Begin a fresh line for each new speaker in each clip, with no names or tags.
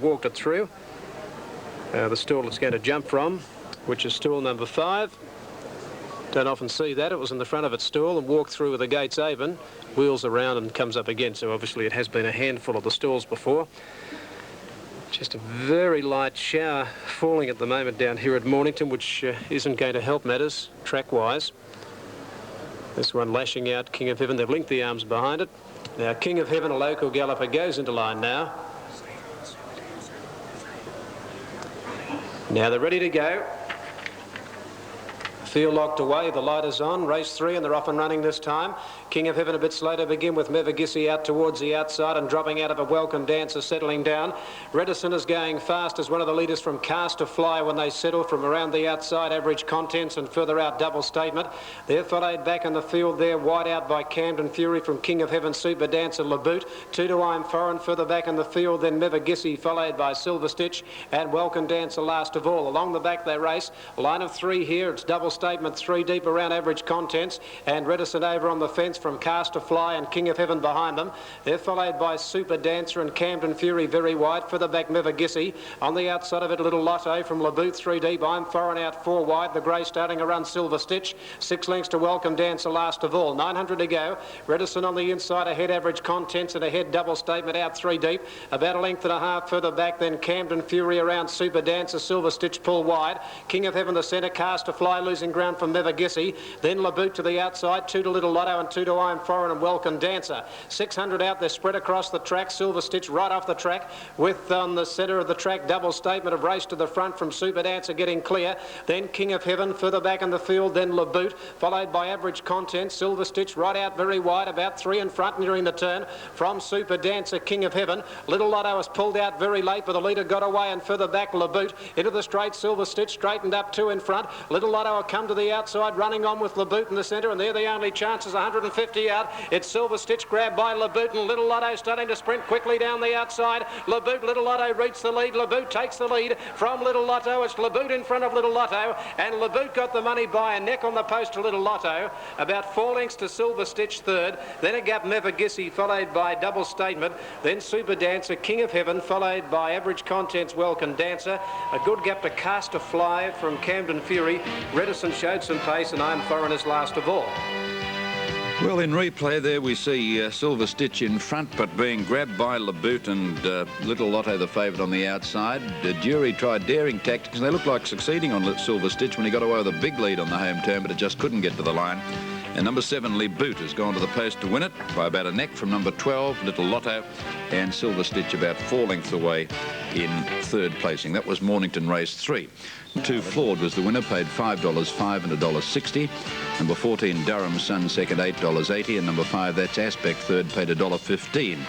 Walked it through. The stall it's going to jump from, which is stall number 5. Don't often see that. It was in the front of its stall and walked through with the gates open, wheels around and comes up again. So obviously it has been a handful of the stalls before. Just a very light shower falling at the moment down here at Mornington, which isn't going to help matters track-wise. This one lashing out King of Heaven. They've linked the arms behind it. Now King of Heaven, a local galloper, goes into line now. Now they're ready to go. Field locked away, the light is on, race 3 and they're off and running this time. King of Heaven a bit slow to begin with Mevagissi out towards the outside and dropping out of a Welcome Dancer, settling down. Redison is going fast as one of the leaders from Cast to Fly when they settle from around the outside, Average Contents, and further out Double Statement. They're followed back in the field there, wide out by Camden Fury from King of Heaven, Super Dancer, Laboot. 2 to I'm Foreign, further back in the field, then Mevagissi followed by Silver Stitch and Welcome Dancer last of all. Along the back they race, line of 3 here, it's Double Statement 3 deep around Average Contents and Redison over on the fence from Cast to Fly and King of Heaven behind them. They're followed by Super Dancer and Camden Fury very wide. Further back Mevagissi. On the outside of it, Little Lotto from Laboot 3 deep. I'm Foreign out 4 wide. The grey starting around Silver Stitch. 6 lengths to Welcome Dancer last of all. 900 to go. Redison on the inside ahead, Average Contents, and ahead Double Statement out 3 deep. About a length and a half further back then Camden Fury around Super Dancer. Silver Stitch pull wide. King of Heaven the centre. Cast to Fly losing ground from Mevagissi. Then Laboot to the outside. 2 to Little Lotto and 2 to I'm Foreign and Welcome Dancer. 600 out there spread across the track. Silver Stitch right off the track with on the centre of the track Double Statement of race to the front from Super Dancer getting clear. Then King of Heaven further back in the field. Then Laboot followed by Average Content. Silver Stitch right out very wide, about 3 in front nearing the turn from Super Dancer. King of Heaven. Little Lotto has pulled out very late, but the leader got away and further back Laboot into the straight. Silver Stitch straightened up 2 in front. Little Lotto will come to the outside running on with Laboot in the centre, and they're the only chances. 150 out. It's Silver Stitch grabbed by Laboot and Little Lotto starting to sprint quickly down the outside. Laboot, Little Lotto reached the lead. Laboot takes the lead from Little Lotto. It's Laboot in front of Little Lotto, and Laboot got the money by a neck on the post to Little Lotto. About 4 lengths to Silver Stitch third. Then a gap Mevagissi followed by Double Statement. Then Super Dancer, King of Heaven followed by Average Contents, Welcome Dancer. A good gap to Cast to Fly from Camden Fury. Redison showed some pace and I'm Foreigners last of all.
Well, in replay there we see Silver Stitch in front, but being grabbed by Laboot and Little Lotto the favourite on the outside. The jury tried daring tactics and they looked like succeeding on Silver Stitch when he got away with a big lead on the home turn, but it just couldn't get to the line. And number 7, Laboot, has gone to the post to win it by about a neck from number 12, Little Lotto, and Silver Stitch about 4 lengths away in third placing. That was Mornington race 3. 2 Flawed was the winner, paid $5.05 and $1.60. Number 14, Durham Sun, second, $8.80. And number 5, That's Aspect, third, paid $1.15.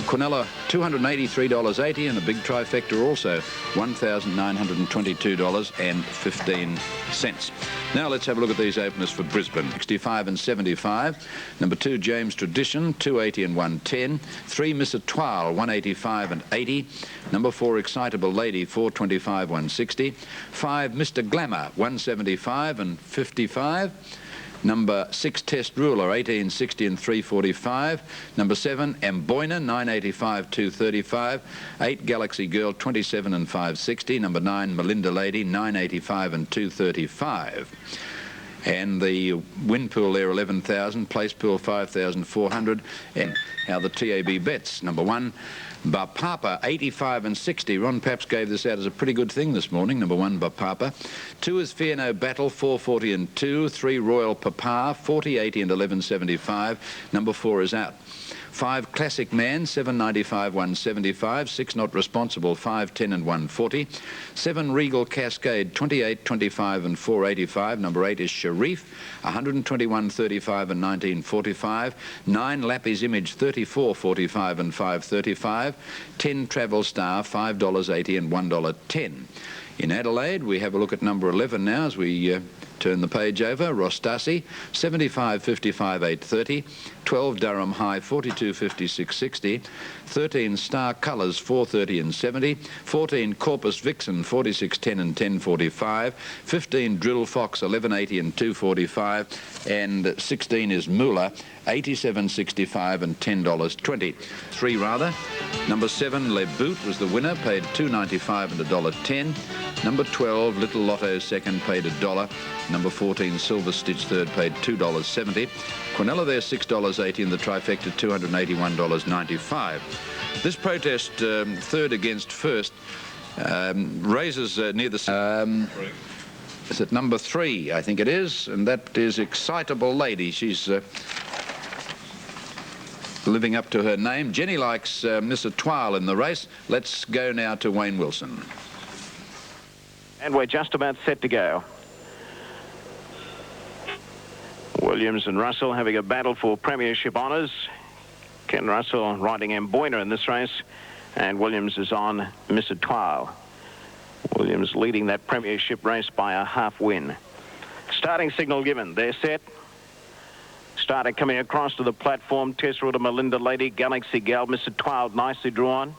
Quinella, $283.80, and a big trifecta also, $1,922.15. Now let's have a look at these openers for Brisbane. 65 and 75. Number 2, James Tradition, 280 and 110. 3, Miss Etoile, 185 and 80. Number 4, Excitable Lady, 425, 160. 5, Mr. Glamour, 175 and 55. Number 6, Test Ruler, 1860 and 345. Number 7, Amboina, 985, 235. 8, Galaxy Girl, 27 and 560. Number 9, Melinda Lady, 985 and 235. And the win pool there, 11,000. Place pool, 5,400. And how the TAB bets. Number 1, Bapapa, 85 and 60. Ron Paps gave this out as a pretty good thing this morning. Number 1, Bapapa. 2 is Fear No Battle, 440 and 2. 3, Royal Papa, 40, 80 and 1175. Number 4 is out. 5, Classic Man, 795, 175. 6, Not Responsible, 510 and 140. 7, Regal Cascade, 28, 25 and 485. Number 8 is Sharif, 121, 35 and 1945. 9, Lappy's Image, 34, 45 and 535. 10, Travel Star, $5.80 and $1.10. In Adelaide, we have a look at number 11 now as we turn the page over. Rostasi, 75.55, 8.30. 12 Durham High, 42.56, 60. 13 Star Colours, 4.30 and 70. 14 Corpus Vixen, 46.10 and 10.45. 15 Drill Fox, 11.80 and 2.45. And 16 is Moolah, 87.65 and $10.20. 3 rather. Number 7 Le Boot was the winner, paid $2.95 and $1.10. Number 12 Little Lotto second, paid $1. Number 14 Silver Stitch third, paid $2.70. Quinella there $6.80 and the trifecta $281.95. This protest, third against first, raises near the... is it number 3, I think it is, and that is Excitable Lady. She's living up to her name. Jenny likes Miss Etoile in the race. Let's go now to Wayne Wilson.
And we're just about set to go. Williams and Russell having a battle for premiership honours. Ken Russell riding Amboina in this race, and Williams is on Miss Etoile. Williams leading that premiership race by a half win. Starting signal given. They're set. Starter coming across to the platform. Tessruta, Melinda Lady, Galaxy Gal, Miss Etoile nicely drawn.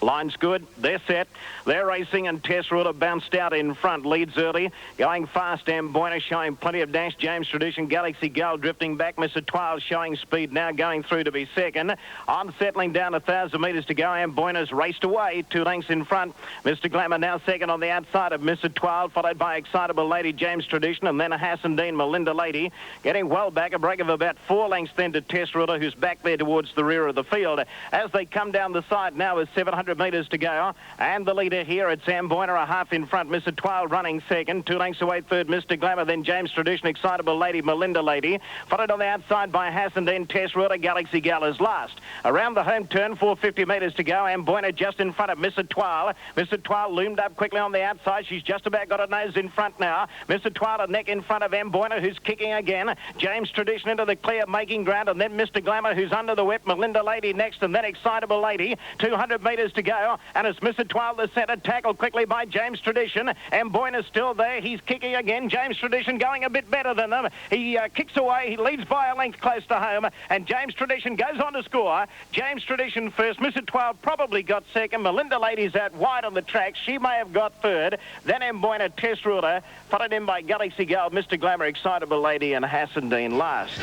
Line's good. They're set. They're racing, and Tessruta bounced out in front. Leads early. Going fast, Amboina showing plenty of dash. James Tradition, Galaxy Gal drifting back. Miss Etoile showing speed now, going through to be second. On settling down 1,000 metres to go. Amboina's raced away. 2 lengths in front. Mr. Glamour now second on the outside of Miss Etoile, followed by Excitable Lady, James Tradition, and then a Hassan Dean, Melinda Lady. Getting well back. A break of about 4 lengths then to Tessruta, who's back there towards the rear of the field. As they come down the side now with 700 metres to go, and the leader here, it's Amboina, a half in front. Miss Etoile running second. 2 lengths away third, Mr. Glamour, then James Tradition, Excitable Lady, Melinda Lady, followed on the outside by Hassan Dean, Tessruta, Galaxy Gal is last. Around the home turn, 450 metres to go. Amboina just in front of Miss Etoile. Miss Etoile loomed up quickly on the outside. She's just about got a nose in front now. Miss Etoile a neck in front of Amboina, who's kicking again. James Tradition into the clear, making ground, and then Mr. Glamour, who's under the whip. Melinda Lady next, and then Excitable Lady. 200 metres to go, and it's Miss Etoile the centre, tackled quickly by James Tradition. Amboina's still there. He's kicking again. James Tradition going a bit better than them. He kicks away. He leads by a length close to home, and James Tradition goes on to score. James Tradition first. Miss Etoile probably got second. Melinda Lady's out wide on the track. She may have got third. Then Amboina, Tessruta, followed in by Galaxy Gal, Mr. Glamour, Excitable Lady, and Hassan Dean last.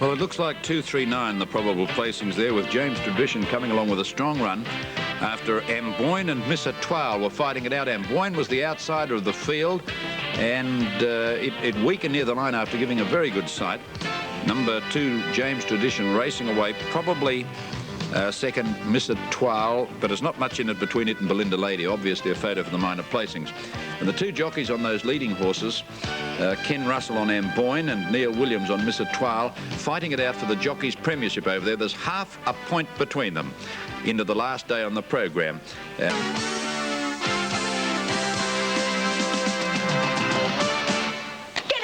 Well, it looks like 239, the probable placings there, with James Tradition coming along with a strong run after Amboina and Miss Etoile were fighting it out. Amboina was the outsider of the field, and it weakened near the line after giving a very good sight. Number 2, James Tradition, racing away, probably second, Miss Etoile, but there's not much in it between it and Belinda Lady, obviously a photo for the minor placings. And the 2 jockeys on those leading horses, Ken Russell on Amboina and Neil Williams on Miss Etoile, fighting it out for the jockeys' premiership over there. There's half a point between them into the last day on the program.
Get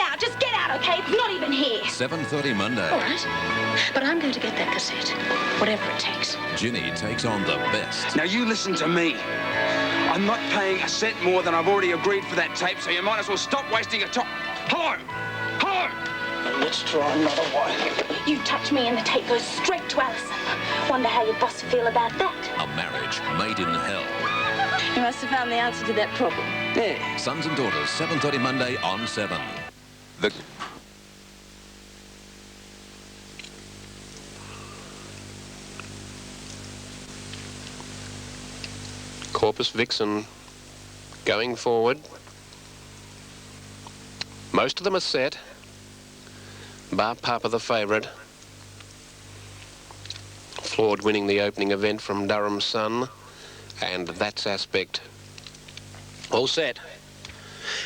out, just get out, okay? It's not even here.
7:30 Monday.
All right, but I'm going to get that cassette, whatever it takes.
Ginny takes on the best.
Now you listen to me. I'm not paying a cent more than I've already agreed for that tape, so you might as well stop wasting your time. Hello! Hello!
Let's try another one. You touch me and the tape goes straight to Alison. Wonder how your boss will feel about that.
A marriage made in hell.
You must have found the answer to that problem.
Yeah.
Sons and Daughters, 7:30 Monday on 7.
The...
Corpus Vixen going forward. Most of them are set, bar Papa the favourite. Flawed winning the opening event from Durham Sun, and that's Aspect. All set.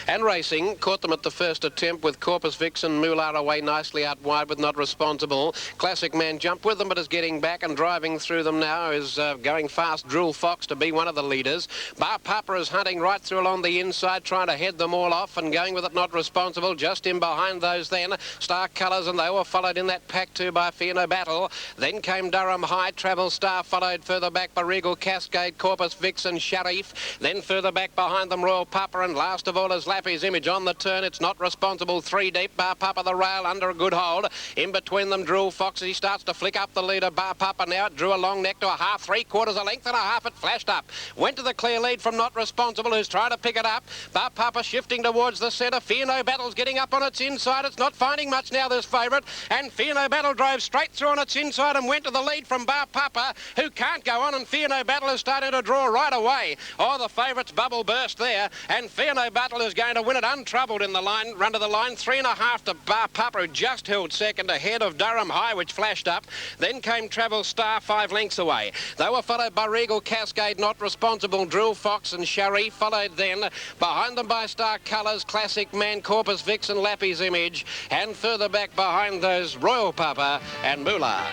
And Racing caught them at the first attempt with Corpus Vixen, Moolah away nicely out wide with Not Responsible. Classic Man jumped with them but is getting back, and driving through them now is going fast Drool Fox to be one of the leaders. Bar Papa is hunting right through along the inside, trying to head them all off and going with it Not Responsible. Just in behind those then, Star Colours, and they were followed in that pack too by Fierno Battle. Then came Durham High, Travel Star, followed further back by Regal Cascade, Corpus Vixen, Sharif. Then further back behind them Royal Papa, and last of all is Laffy's Image on the turn. It's Not Responsible, 3 deep. Bar Papa the rail under a good hold. In between them Drool Fox, he starts to flick up the leader. Bar Papa now, it drew a long neck to a half, 3/4 a length and a half. It flashed up. Went to the clear lead from Not Responsible, who's trying to pick it up. Bar Papa shifting towards the centre. Fierno Battle's getting up on its inside. It's not finding much now, this favourite. And Fierno Battle drove straight through on its inside and went to the lead from Bar Papa, who can't go on, and Fierno Battle is starting to draw right away. Oh, the favourite's bubble burst there, and Fierno Battle is going to win it untroubled in the line, run to the line. 3.5 to Bar Papa, who just held second ahead of Durham High, which flashed up. Then came Travel Star 5 lengths away. They were followed by Regal Cascade, Not Responsible, Drool Fox and Sharif, followed then behind them by Star Colours, Classic Man, Corpus Vixen, Lappy's Image, and further back behind those Royal Papa and Moolah.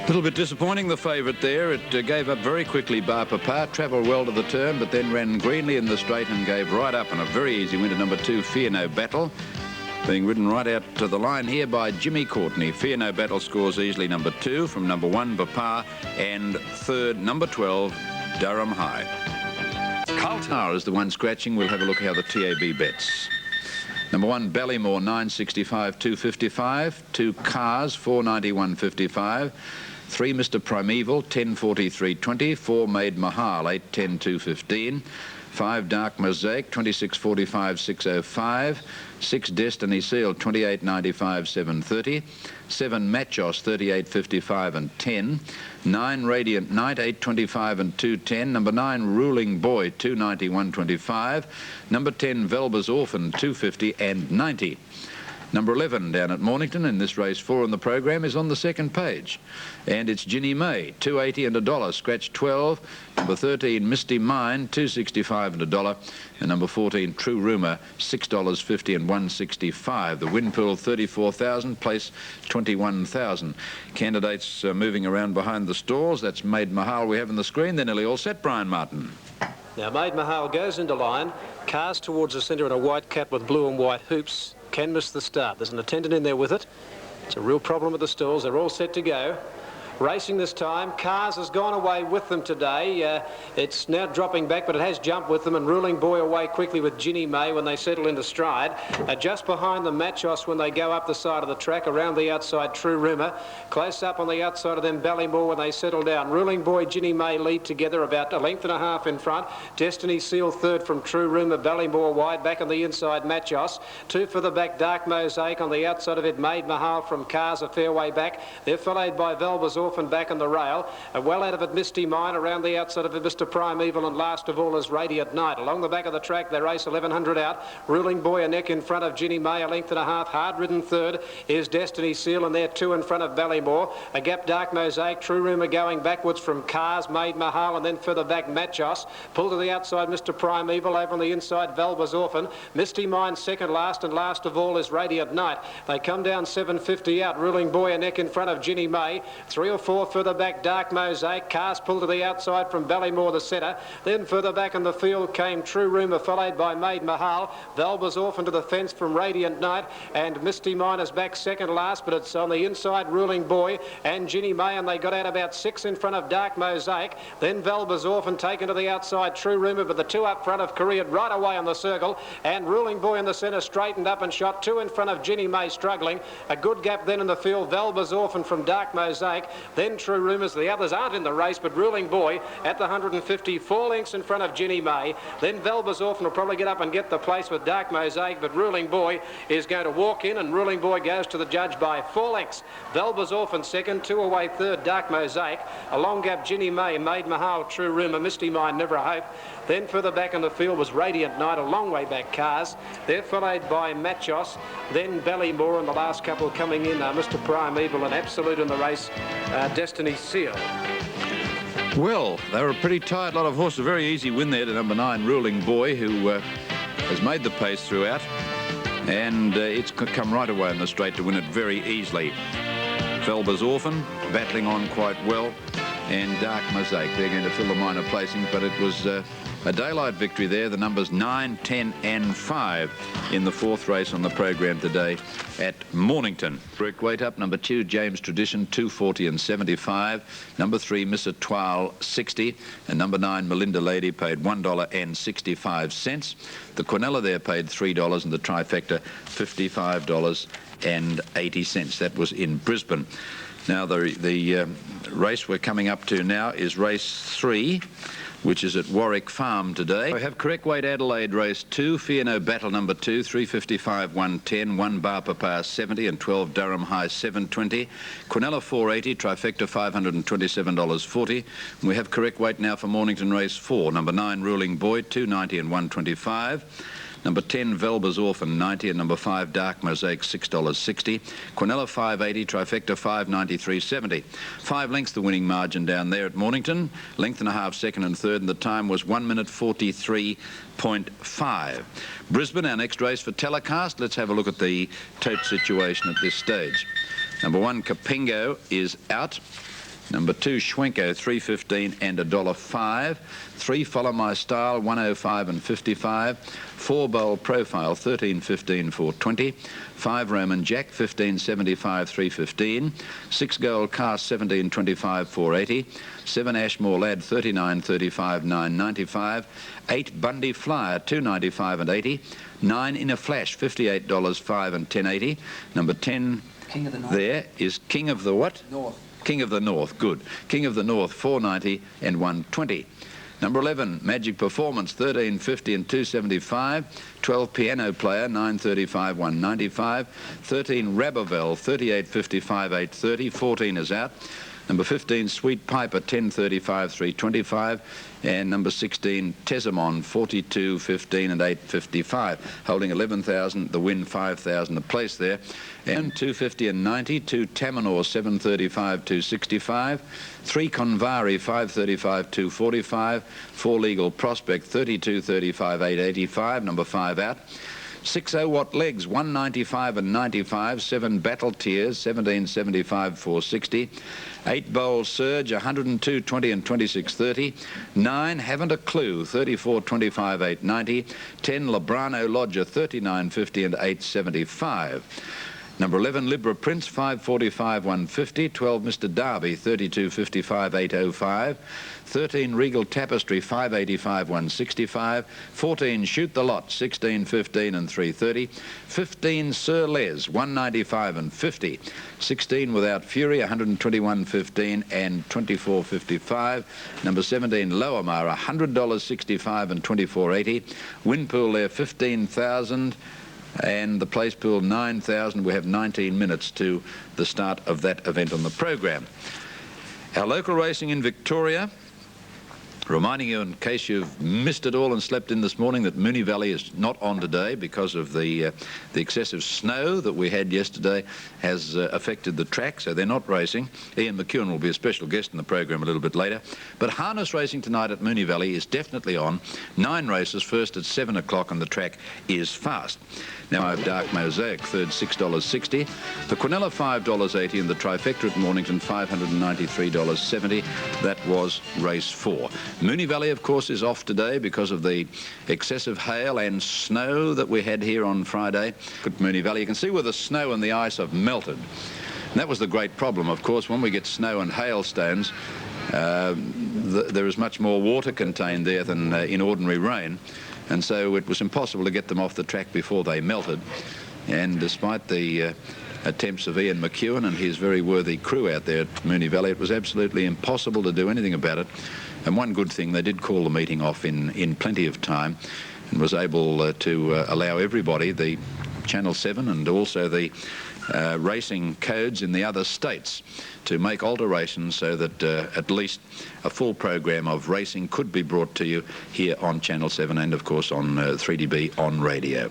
A little bit disappointing, the favourite there. It gave up very quickly. Bar Papa travelled well to the turn, but then ran greenly in the straight and gave right up, and a very easy win to number 2, Fierno Battle, being ridden right out to the line here by Jimmy Courtney. Fierno Battle scores easily number 2 from number 1, Papa, and third, number 12, Durham High. Carlton is the one scratching. We'll have a look how the TAB bets. Number 1, Ballymore, 965, 255. 2, Cars, 491.55. 3, Mr. Primeval, 1043.20. 4, Maid Mahal, 810, 215. 5, Dark Mosaic, 2645, 605. 6, Destiny Seal, 2895, 730. 7, Machos, 3855 and 10. 9, Radiant Knight, 825 and 210. Number 9, Ruling Boy, 291.25. Number 10, Velba's Orphan, 250 and 90. Number 11 down at Mornington in this race 4 on the program is on the second page. And it's Ginny May, 280 and $1, scratch 12. Number 13, Misty Mine, 265 and $1. And number 14, True Rumour, $6.50 and 165. The win pool, 34,000, place 21,000. Candidates moving around behind the stalls. That's Maid Mahal we have on the screen. They're nearly all set, Brian Martin.
Now, Maid Mahal goes into line, cars towards the centre in a white cap with blue and white hoops. Can miss the start. There's an attendant in there with it. It's a real problem with the stalls. They're all set to go. Racing this time. Cars has gone away with them today. It's now dropping back, but it has jumped with them, and Ruling Boy away quickly with Ginny May when they settle into stride. Just behind the Machos when they go up the side of the track, around the outside True Rumour. Close up on the outside of them Ballymore when they settle down. Ruling Boy, Ginny May lead together about 1.5 lengths in front. Destiny Seal third from True Rumour. Ballymore wide back on the inside Machos. 2 for the back, Dark Mosaic on the outside of it. Maid Mahal from Cars a fair way back. They're followed by Velba's Orphan back on the rail. Well out of it, Misty Mine. Around the outside of it, Mr. Primeval, and last of all is Radiant Knight. Along the back of the track, they race 1100 out. Ruling Boy a neck in front of Ginny May, 1.5 lengths. Hard-ridden third is Destiny Seal, and they're 2 in front of Ballymore. A gap, Dark Mosaic. True Rumour going backwards from Cars, Maid Mahal, and then further back, Machos. Pull to the outside, Mr. Primeval. Over on the inside, Velba's Orphan. Misty Mine second last, and last of all is Radiant Knight. They come down 750 out. Ruling Boy a neck in front of Ginny May. 3 or 4 further back, Dark Mosaic. Cars pull to the outside from Ballymore, the centre. Then further back in the field came True Rumour, followed by Maid Mahal. Velba's Orphan to the fence from Radiant Knight, and Misty Mine is back second last, but it's on the inside Ruling Boy and Ginny May, and they got out about 6 in front of Dark Mosaic. Then Velba's Orphan taken to the outside True Rumour, but the 2 up front of Korea right away on the circle, and Ruling Boy in the centre straightened up and shot 2 in front of Ginny May struggling. A good gap then in the field, Velba's Orphan from Dark Mosaic, then True Rumours. The others aren't in the race, but Ruling Boy at the 150, 4 lengths in front of Ginny May. Then Velba's Orphan will probably get up and get the place with Dark Mosaic, but Ruling Boy is going to walk in, and Ruling Boy goes to the judge by 4 lengths. Velba's Orphan second, 2 away third, Dark Mosaic. A long gap, Ginny May, Maid Mahal, True Rumour, Misty Mine, Never a Hope. Then further back in the field was Radiant Knight, a long way back, Cars. They're followed by Machos, then Ballymore, and the last couple coming in are Mr. Primeval and Absolute in the race, Destiny Seal.
Well, they were a pretty tight lot of horses. A very easy win there to number 9, Ruling Boy, who has made the pace throughout, and it's come right away in the straight to win it very easily. Velba's Orphan battling on quite well, and Dark Mosaic, they're going to fill the minor placing, but it was a daylight victory there. The numbers 9, 10 and 5 in the fourth race on the program today at Mornington. Brick weight up, number 2 James Tradition 240 and 75, number 3 Miss Etoile 60, and number 9 Melinda Lady paid $1.65. The Quinella there paid $3, and the Trifecta $55.80. That was in Brisbane. Now the race we're coming up to now is race 3, which is at Warwick Farm today. We have correct weight Adelaide race 2, Fear No Battle number 2, 355 110, 1 Bar Papa 70 and 12 Durham High 720, Quinella 480, Trifecta $527.40. We have correct weight now for Mornington race 4, number 9 Ruling Boy 290 and 125. Number 10, Velba's Orphan, 90, and number 5, Dark Mosaic, $6.60. Quinella, 580, Trifecta, 593.70. 5 lengths the winning margin down there at Mornington. Length and a half, second and third, and the time was 1 minute 43.5. Brisbane, our next race for telecast. Let's have a look at the tote situation at this stage. Number 1, Kapingo is out. Number 2, Schwenko, $3.15 and $1.05. 3, Follow My Style, $1.05 and $55. 4, Bowl Profile, $13.15 for $20. 5, Roman Jack, $15.75, $3.15. 6, Gold Cast, $17.25 for $80. 7, Ashmore Lad, $39.35, $9.95. 8, Bundy Flyer, $2.95 and $80. 9, In a Flash, $58, $5 and $10.80. Number 10
King of the North.
There is King of the what?
North.
King of the North, good. King of the North, $4.90 and $1.20. Number 11, Magic Performance, $13.50 and $2.75. 12, Piano Player, $9.35, $1.95. 13, Rabovel, $38.55, $8.30. 14 is out. Number 15, Sweet Piper, $10.35, $3.25. And number 16, Tesamon, $42.15 and $8.55. Holding 11,000, the win 5,000 a place there. And 250 and 90, 2 Tamanor, $7.35, $2.65. 3 Convari, $5.35, $2.45. 4 Legal Prospect, $32.35, $8.85. Number 5 out. 6 Watt Legs, $1.95 and $95. 7 Battle Tears, $17.75, $4.60. 8 Bowl Surge, $102.20 and $26.30. 9 Haven't a Clue, $34.25, $8.90. 10 Librano Lodger, $39.50 and $8.75. Number 11, Libra Prince, $5.45, $1.50. 12, Mr. Derby, $32.55, $8.05. 13, Regal Tapestry, $5.85, $1.65. 14, Shoot the Lot, $16.15 and $3.30. 15, Sir Les, $1.95 and $50. 16, Without Fury, $121.15 and $24.55. Number 17, Lower $100.65 and $24.80. Win pool there, 15,000. And the place pool 9,000. We have 19 minutes to the start of that event on the program. Our local racing in Victoria, reminding you in case you've missed it all and slept in this morning that Moonee Valley is not on today because of the excessive snow that we had yesterday has affected the track, so they're not racing. Ian McEwen will be a special guest in the program a little bit later. But harness racing tonight at Moonee Valley is definitely on. 9 races, first at 7 o'clock, and the track is fast. Now I have Dark Mosaic, third, $6.60. The Quinella, $5.80, and the Trifecta at Mornington, $593.70. That was race 4. Moonee Valley, of course, is off today because of the excessive hail and snow that we had here on Friday at Moonee Valley. You can see where the snow and the ice have melted. And that was the great problem, of course, when we get snow and hailstones. There is much more water contained there than in ordinary rain. And so it was impossible to get them off the track before they melted. And despite the attempts of Ian McEwen and his very worthy crew out there at Moonee Valley, it was absolutely impossible to do anything about it. And one good thing, they did call the meeting off in plenty of time and was able to allow everybody, the Channel 7 and also the racing codes in the other states, to make alterations so that at least a full program of racing could be brought to you here on Channel 7 and, of course, on 3DB on radio.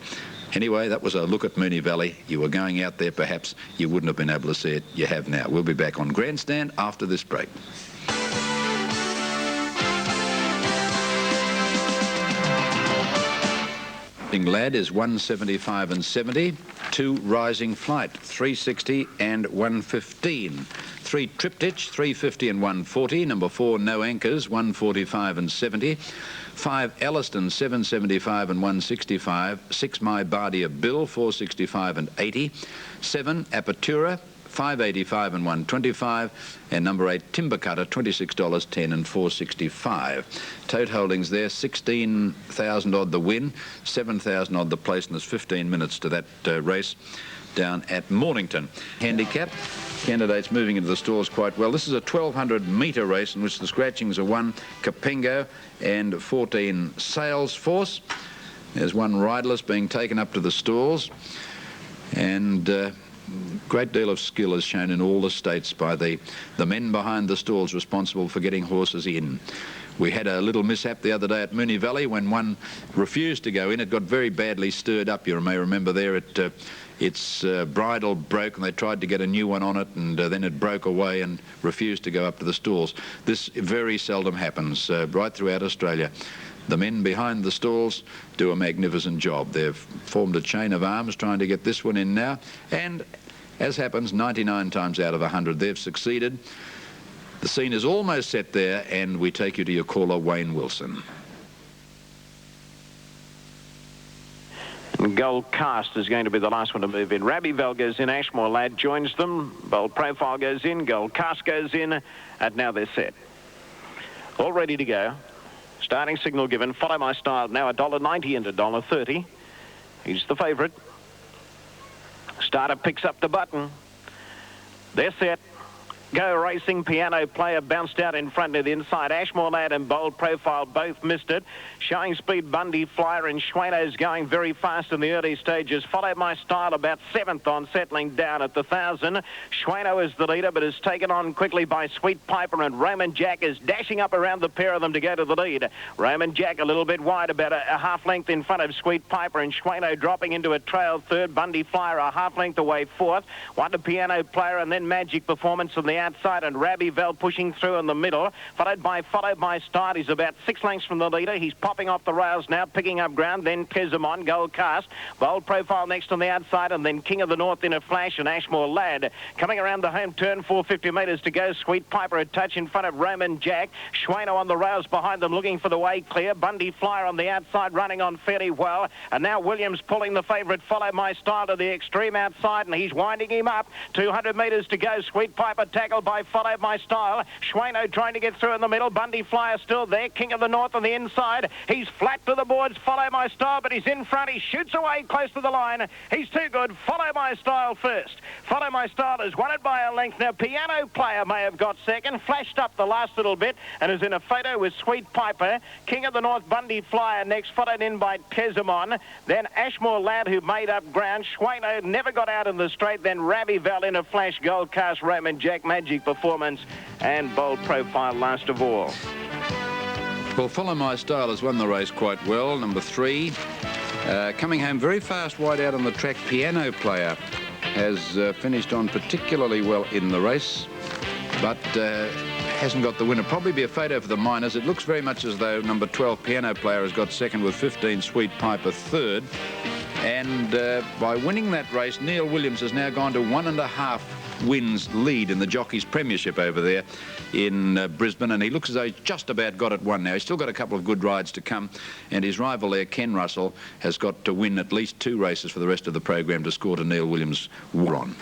Anyway, that was a look at Moonee Valley. You were going out there, perhaps you wouldn't have been able to see it. You have now. We'll be back on Grandstand after this break. Lad is 175 and 70. 2 Rising Flight, 360 and 115. 3 Triptych, 350 and 140. Number 4 No Anchors, 145 and 70. 5 Elliston, 775 and 165. 6 My Bardia Bill, 465 and 80. 7 Apertura, 585 and 125, and number 8 Timber Cutter, $26.10 and 465. Tote holdings there, 16,000 odd the win, 7,000 odd the place, and there's 15 minutes to that race down at Mornington. Handicap, candidates moving into the stalls quite well. This is a 1,200 metre race in which the scratchings are 1 Capengo and 14 Salesforce. There's 1 Riderless being taken up to the stalls, and great deal of skill is shown in all the states by the men behind the stalls responsible for getting horses in. We had a little mishap the other day at Moonee Valley when one refused to go in. It got very badly stirred up. You may remember there its bridle broke and they tried to get a new one on it, and then it broke away and refused to go up to the stalls. This very seldom happens right throughout Australia. The men behind the stalls do a magnificent job. They've formed a chain of arms trying to get this one in now, and as happens 99 times out of 100 they've succeeded. The scene is almost set there, and we take you to your caller, Wayne Wilson.
Gold Cast is going to be the last one to move in. Rabbiville goes in, Ashmore Lad joins them, Bold Profile goes in, Gold Cast goes in, and now they're set. All ready to go. Starting signal given. Follow My Style now $1.90 into $1.30. He's the favourite. Starter picks up the button. They're set. Go Racing, Piano Player bounced out in front of the inside. Ashmore Lad and Bold Profile both missed it. Showing Speed, Bundy Flyer, and Schweno's going very fast in the early stages. Follow My Style about 7th on, settling down at the 1,000. Schweno is the leader, but is taken on quickly by Sweet Piper, and Roman Jack is dashing up around the pair of them to go to the lead. Roman Jack a little bit wide, about a half length in front of Sweet Piper, and Schweno dropping into a trail 3rd. Bundy Flyer a half length away 4th. Wonder Piano Player, and then Magic Performance on the outside, and Rabbiville pushing through in the middle, followed by Follow My Style. He's about 6 lengths from the leader. He's popping off the rails now, picking up ground. Then Kezamon, Gold Cast, Bold Profile next on the outside, and then King of the North in a flash, and Ashmore Lad coming around the home turn, 450 metres to go. Sweet Piper a touch in front of Roman Jack. Schweno on the rails behind them, looking for the way clear. Bundy Flyer on the outside, running on fairly well, and now Williams pulling the favourite Follow My Style to the extreme outside, and he's winding him up. 200 metres to go. Sweet Piper tackled by Follow My Style. Schweno trying to get through in the middle. Bundy Flyer still there. King of the North on the inside. He's flat to the boards. Follow My Style, but he's in front. He shoots away close to the line. He's too good. Follow My Style first. Follow My Style is won it by a length. Now Piano Player may have got second. Flashed up the last little bit and is in a photo with Sweet Piper. King of the North, Bundy Flyer next, followed in by Kezamon. Then Ashmore Lad, who made up ground. Schweno never got out in the straight. Then Rabbiville in a flash. Gold Cast, Roman Jack, Magic Performance, and Bold Profile last of all.
Well, Follow My Style has won the race quite well. Number 3, coming home very fast wide out on the track. Piano Player has finished on particularly well in the race, but hasn't got the winner. Probably be a photo for the minors. It looks very much as though number 12, Piano Player, has got second with 15, Sweet Piper third. And by winning that race, Neil Williams has now gone to 1.5 wins lead in the Jockeys Premiership over there in Brisbane, and he looks as though he's just about got it won now. He's still got a couple of good rides to come, and his rival there, Ken Russell, has got to win at least 2 races for the rest of the program to score to Neil Williams' war on.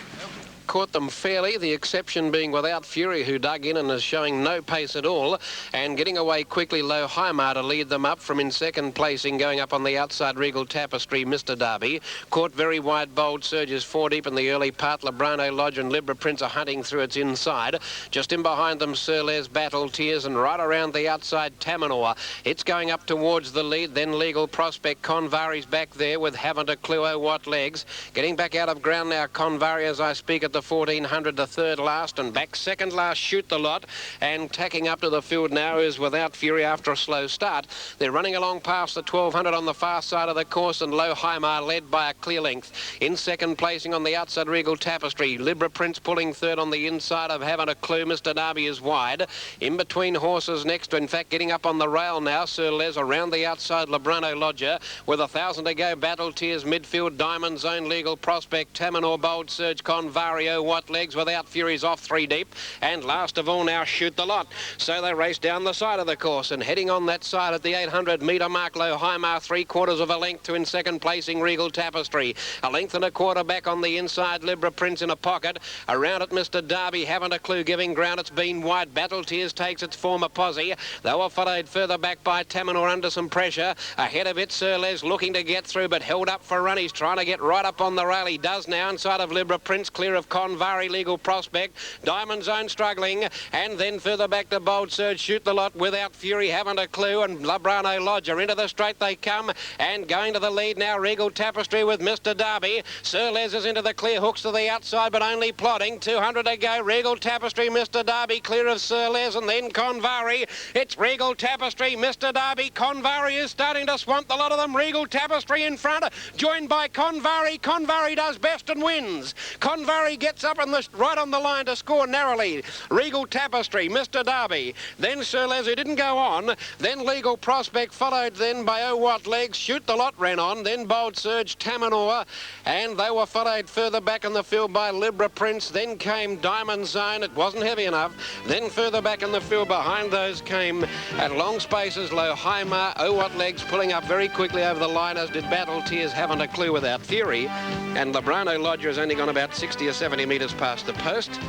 Caught them fairly, the exception being Without Fury, who dug in and is showing no pace at all, and getting away quickly. Low Highmar to lead them up from in second placing, going up on the outside. Regal Tapestry, Mr. Derby. Caught very wide. Bold Surges 4 deep in the early part. Lebrano Lodge and Libra Prince are hunting through its inside. Just in behind them, Sir Les, Battle Tears, and right around the outside, Tamanor. It's going up towards the lead. Then Legal Prospect. Convari's back there with Haven't a Clue what legs. Getting back out of ground now, Convari, as I speak at at the 1400 to third last, and back second last Shoot the Lot, and tacking up to the field now is Without Fury after a slow start. They're running along past the 1200 on the far side of the course, and Low Heimar led by a clear length. In second placing on the outside, Regal Tapestry. Libra Prince pulling third on the inside of Haven't a Clue. Mr. Derby is wide. In between horses next, in fact, getting up on the rail now, Sir Les around the outside, Lebrano Lodger. With 1,000 to go, Battle Tears midfield, Diamond Zone, Legal Prospect, Tamanor, Bold Surge, Convario, White Legs, Without Furies off 3 deep. And last of all now, Shoot the Lot. So they race down the side of the course, and heading on that side at the 800 metre mark, Low Heimar 3/4 of a length to in second placing Regal Tapestry. A length and a quarter back on the inside, Libra Prince in a pocket. Around it, Mr. Derby, Haven't a Clue giving ground. It's been wide. Battle Tears takes its former posse. They were followed further back by Tamanor under some pressure. Ahead of it, Sir Les looking to get through, but held up for run. He's trying to get right up on the rail. He does now inside of Libra Prince, clear of Convari, Legal Prospect. Diamond Zone struggling, and then further back to Bold Surge, Shoot the Lot, Without Fury, Haven't a Clue, and Lebrano Lodger. Into the straight they come, and going to the lead now, Regal Tapestry with Mr. Derby. Sir Les is into the clear, hooks to the outside, but only plodding. 200 to go. Regal Tapestry, Mr. Derby, clear of Sir Les, and then Convari. It's Regal Tapestry, Mr. Derby. Convari is starting to swamp the lot of them. Regal Tapestry in front, joined by Convari. Convari does best and wins. Convari gets up in the right on the line to score narrowly. Regal Tapestry, Mr. Derby. Then Sir Les, who didn't go on. Then Legal Prospect, followed then by Oh What Legs. Shoot the Lot ran on. Then Bold Surge, Tamanor, and they were followed further back in the field by Libra Prince. Then came Diamond Zone. It wasn't heavy enough. Then further back in the field behind those came at long spaces Low Heimar, Oh What Legs pulling up very quickly over the line, as did Battle Tears, Haven't a Clue, Without Fury. And Lebrano Lodger has only gone about 60 or 70 metres past the post.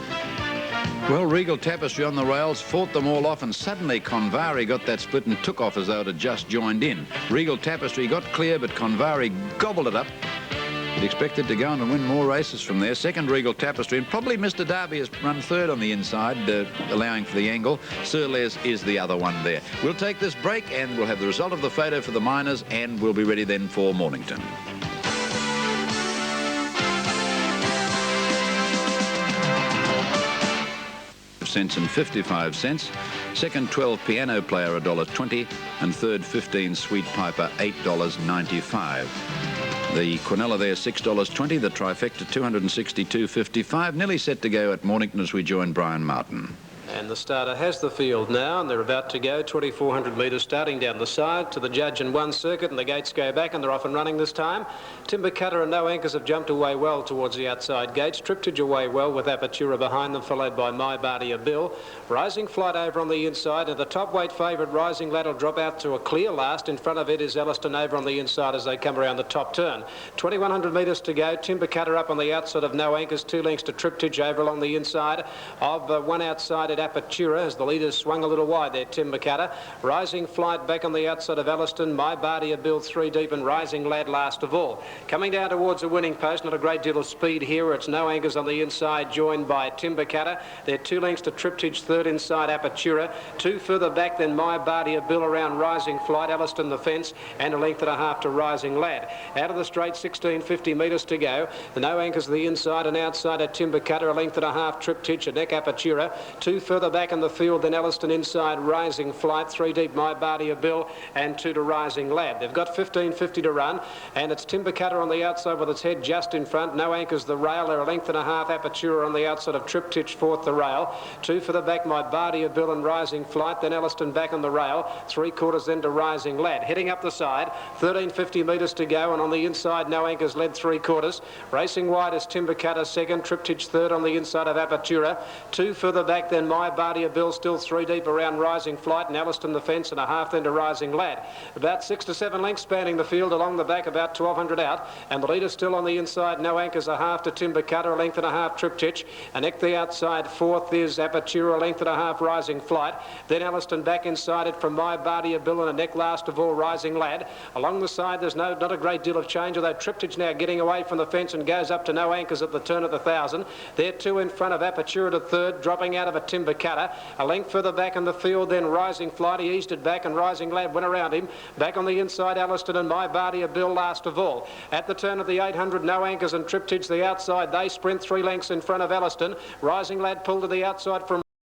Well, Regal Tapestry on the rails fought them all off, and suddenly Convari got that split and took off as though it had just joined in. Regal Tapestry got clear, but Convari gobbled it up. He'd expected to go on and win more races from there. Second, Regal Tapestry, and probably Mr. Derby has run third on the inside, allowing for the angle. Sir Les is the other one there. We'll take this break, and we'll have the result of the photo for the miners, and we'll be ready then for Mornington. Cents and 55 cents. Second, 12 Piano Player, $1.20, and third, 15 Sweet Piper, $8.95. The Quinella there, $6.20. The trifecta, $262.55. Nearly set to go at Mornington as we join Brian Martin.
And the starter has the field now, and they're about to go 2,400 metres starting down the side to the judge in one circuit, and the gates go back, and they're off and running this time. Timber Cutter and No Anchors have jumped away well towards the outside gates. Triptych away well with Apertura behind them, followed by My Bardia Bill. Rising Flight over on the inside, and the top weight favourite Rising Lad will drop out to a clear last. In front of it is Elliston over on the inside as they come around the top turn. 2,100 metres to go. Timber Cutter up on the outside of No Anchors, 2 lengths to Triptych over along the inside of one outside at Apertura as the leaders swung a little wide there, Timber Cutter. Rising Flight back on the outside of Elliston, My Bardia Bill 3 deep, and Rising Lad last of all. Coming down towards the winning post, not a great deal of speed here. It's No Anchors on the inside, joined by Timber Cutter. They're 2 lengths to Triptych, third inside Apertura. 2 further back than My Bardia Bill around Rising Flight, Elliston the fence, and a length and a half to Rising Lad. Out of the straight, 1,650 metres to go. The No Anchors on the inside and outside at Timber Cutter, a length and a half Triptych, a neck Apertura. 2 further back in the field than Elliston inside, Rising Flight, 3 deep My Bardia Bill, and 2 to Rising Lad. They've got 1,550 to run, and it's Timber Cutter on the outside with its head just in front. No Anchors the rail. They're a length and a half Apertura on the outside of Triptych, fourth the rail. 2 for the back, My Bardia Bill and Rising Flight, then Elliston back on the rail. 3/4 then to Rising Lad. Heading up the side, 1,350 metres to go, and on the inside, No Anchors led 3/4. Racing wide is Timber Cutter second, Triptych third on the inside of Apertura. 2 further back then My Bardia Bill, still 3 deep around Rising Flight, and Elliston the fence, and a half then to Rising Lad. About 6 to 7 lengths spanning the field along the back, about 1,200 out, and the leader still on the inside. No Anchors a half to Timber Cutter, a length and a half Triptych. A neck the outside, fourth is Apertura, a length and a half Rising Flight. Then Elliston back inside it from My Bardia Bill, and a neck last of all Rising Lad. Along the side there's not a great deal of change, although Triptych now getting away from the fence and goes up to No Anchors at the turn of the 1,000. They're 2 in front of Apertura to third, dropping out of a Timber Timber Cutter. A length further back in the field, then Rising Flight. He eased it back and Rising Lad went around him. Back on the inside, Alliston and My Bardia Bill last of all. At the turn of the 800, No Anchors and Triptych the outside. They sprint 3 lengths in front of Alliston. Rising Lad pulled to the outside from